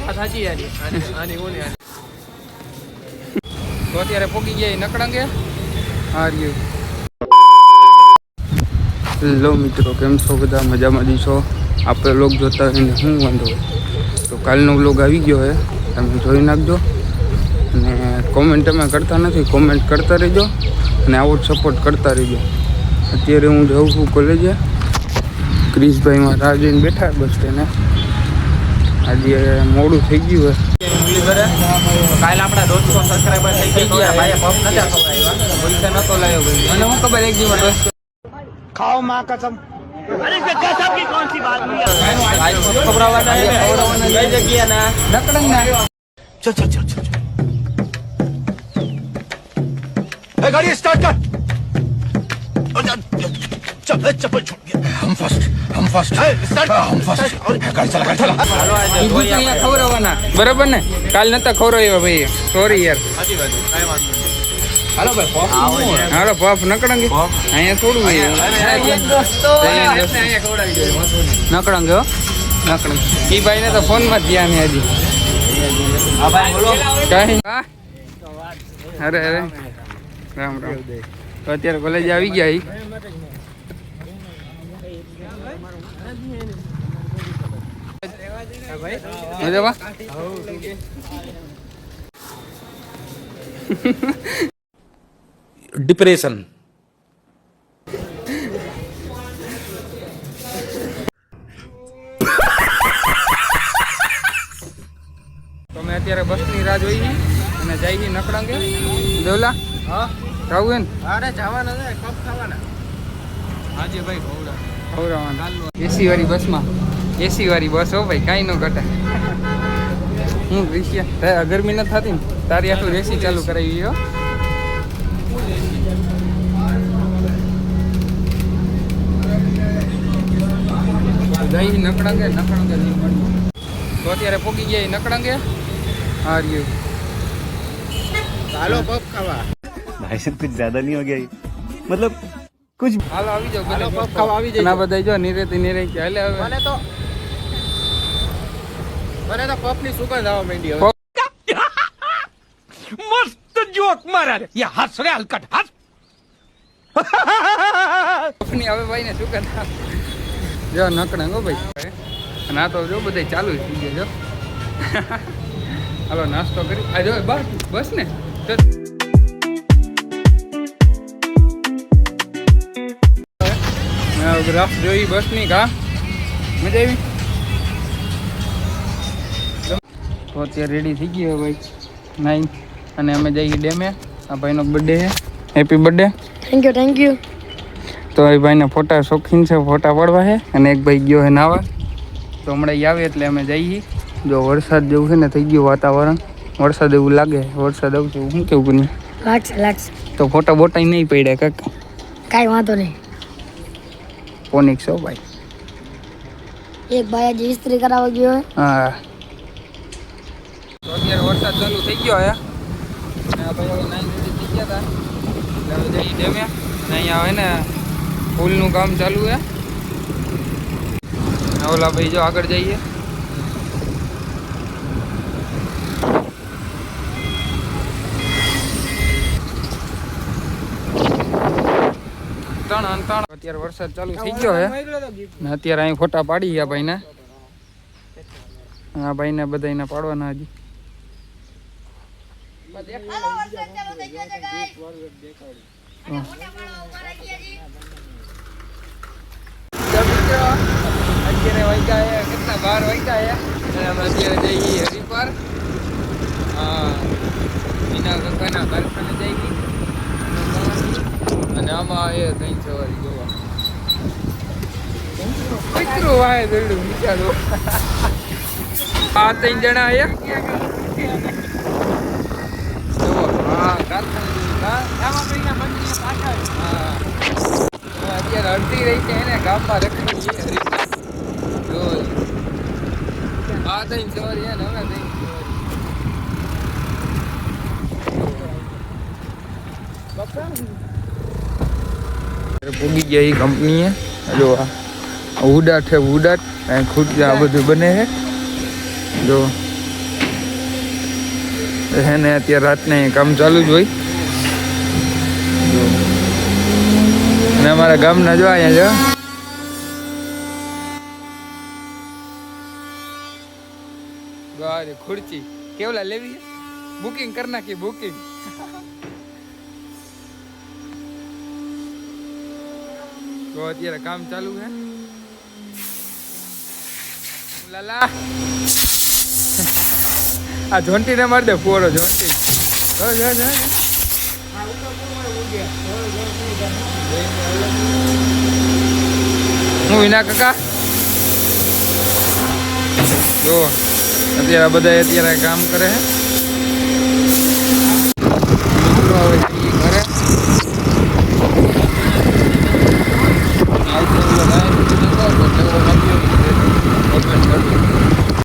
સાચી આની ઓની તો અત્યારે પોગી ગયા નકળંગે હાર્યું. હેલો મિત્રો, કેમ છો બધા? મજામાં દીશો? આપણે વ્લોગ જોતા હોય ને શું વાંધો હોય તો કાલનો વ્લોગ આવી ગયો હોય, તમે જોઈ નાખજો. અને કોમેન્ટ તમે કરતા નથી, કોમેન્ટ કરતા રહેજો અને આવો જ સપોર્ટ કરતા રહેજો. અત્યારે હું જાઉં છું કોલેજે. ક્રિશભાઈમાં રાહ જોઈને બેઠા બસ સ્ટેન્ડે. આજે મોડું થઈ ગયું હોય. કાલે આપણા 150 સબસ્ક્રાઈબર થઈ ગયા. ભાઈ પપ નતા ખવડાવ્યા, પૈસા નતો લાવ્યો ભાઈ. મને શું ખબર એક દિવસ બસ ખાઓ માં કસમ. અરે ગજબ की कौन सी बात हुई? भाई खबरावाना है, खबरावाना कई जगह ना नकड़ंग ना. चल चल चल चल ए गाड़ी स्टार्ट कर. चल चप्पल छूट गया. हम फर्स्ट स्टार्ट. हम फर्स्ट गाड़ी चला खबरावाना बराबर ने. काल नता खवराव्या भाई, सॉरी यार. સાચી વાત કાઈ વાંધો નહીં. હાલો ભાઈ પફ. હાલો પફ નકળંગે અહીંયા થોડું દોસ્તો અહીંયા ખવડાવી દે નકળંગે. હો નકળંગે ઈ ભાઈને તો ફોન માં ધ્યાન હે હજી. હા ભાઈ બોલો કાઈ. અરે અરે રામ રામ. તો અત્યારે કોલેજ આવી ગયા ઈ. મજામાં डिप्रेशन. તો મેં અત્યારે બસની રાહ જોઈ અને જઈ નકળંગે. દેવલા હા જાવું ને? અરે જવાના છે, કપ ખાવાના. હાજી ભાઈ ખવડાવવાના. એસી વાળી બસમાં, એસી વાળી બસ હો ભાઈ, કાંઈ ન ઘટે. હું રિશિયા ગરમી નથી થતી ને તારી આટલું એસી ચાલુ કરાવી હો. જઈ નકળંગે તો અત્યારે પોગી ગયા નકળંગે હાર્યું. હાલો પપ ખાવા. भाई साहब कुछ ज्यादा नहीं हो गया ये? मतलब कुछ. હાલો આવી જાવ બધા પપ ખાવા આવી જાય. ના બધા જો નિરેતી નિરેતી હાલે હવે. મને તો પપ ની સુગંધ આવવા માંડી હવે. मस्त जोक मारा रे. ये हंस रे हलकट हंस. પપ ની હવે ભાઈ ને સુગંધ જો નકળંગો ભાઈ. અને આ તો જો બધા ચાલુ થઈ ગયા જો. હાલો નાસ્તો કરી આ જો બસ ને ગ્રાફ જોઈ બસ ની. કા મજા આવી? તો અત્યારે રેડી થઈ ગયો ભાઈ નાઈ અને અમે જઈએ ડેમે. આ ભાઈનો બર્થડે છે, હેપી બર્થડે. Thank you. તો એ ભાઈને ફોટા શોખીન છે, ફોટા પાડવા છે. અને એક ભાઈ ગયો છે નાવા. તો હમણાં આવે એટલે અમે જઈએ. જો વરસાદ જેવું છે ને થઈ ગયું વાતાવરણ, વરસાદ એવું લાગે. વરસાદ આવશે શું કેવું કે નહીં? લાગશે. તો ફોટા બોટા નહીં પડ્યા કાકા? કાંઈ વાંધો નહીં. ફોનિક છો ભાઈ. એક ભાઈ આજે ઇસ્ત્રી કરાવવા ગયો હે. હા તો અત્યારે વરસાદ ચાલુ થઈ ગયો હે. અને આ ભાઈ હવે નાઈ રેડી થઈ ગયા હતા એટલે હવે જઈ ડેમે. અહીંયા આવે ને પુલનું કામ ચાલુ છે. ઓલા ભાઈ જો આગળ જઈએ. અત્યારે વરસાદ ચાલુ થઈ ગયો હે ને અત્યારે અહીં ફોટા પાડી ગયા ભાઈને. આ ભાઈને બધાને પાડવાના હજી. અત્યારે વાગ્યા કેટલા 12 વાગ્યા અને અમે અત્યારે જઈએ હરિપાર. મીના કાકાના કારખાને જઈએ અને આમાં એ કઈ સવારી જોવા મિત્રો વાય દરડું વિચારો. આ 3 જણા આયા. હા અત્યારે અડધી રહી છે એને ગામમાં રખડીએ. આ 3 સવારી હે ને હવે 3 સવારી પૂગી ગયા એ કંપનીએ. જો ઉડાટ છે ઉડાટ ખુદ આ બધું બને છે. જો હે ને અત્યારે રાતને કામ ચાલુ જ હોય. અને અમારા ગામના જો અહીંયા જો ખુરચી કેવલા લેવી બુકિંગ કરી નાખી બુકિંગ. તો અત્યારે કામ ચાલુ છે. લાલા આ જોંટી ને માર દે ફોરો જોંટી. હું વિના કાકા જો અત્યારે બધા અત્યારે કામ કરે છે. મિત્રો હવે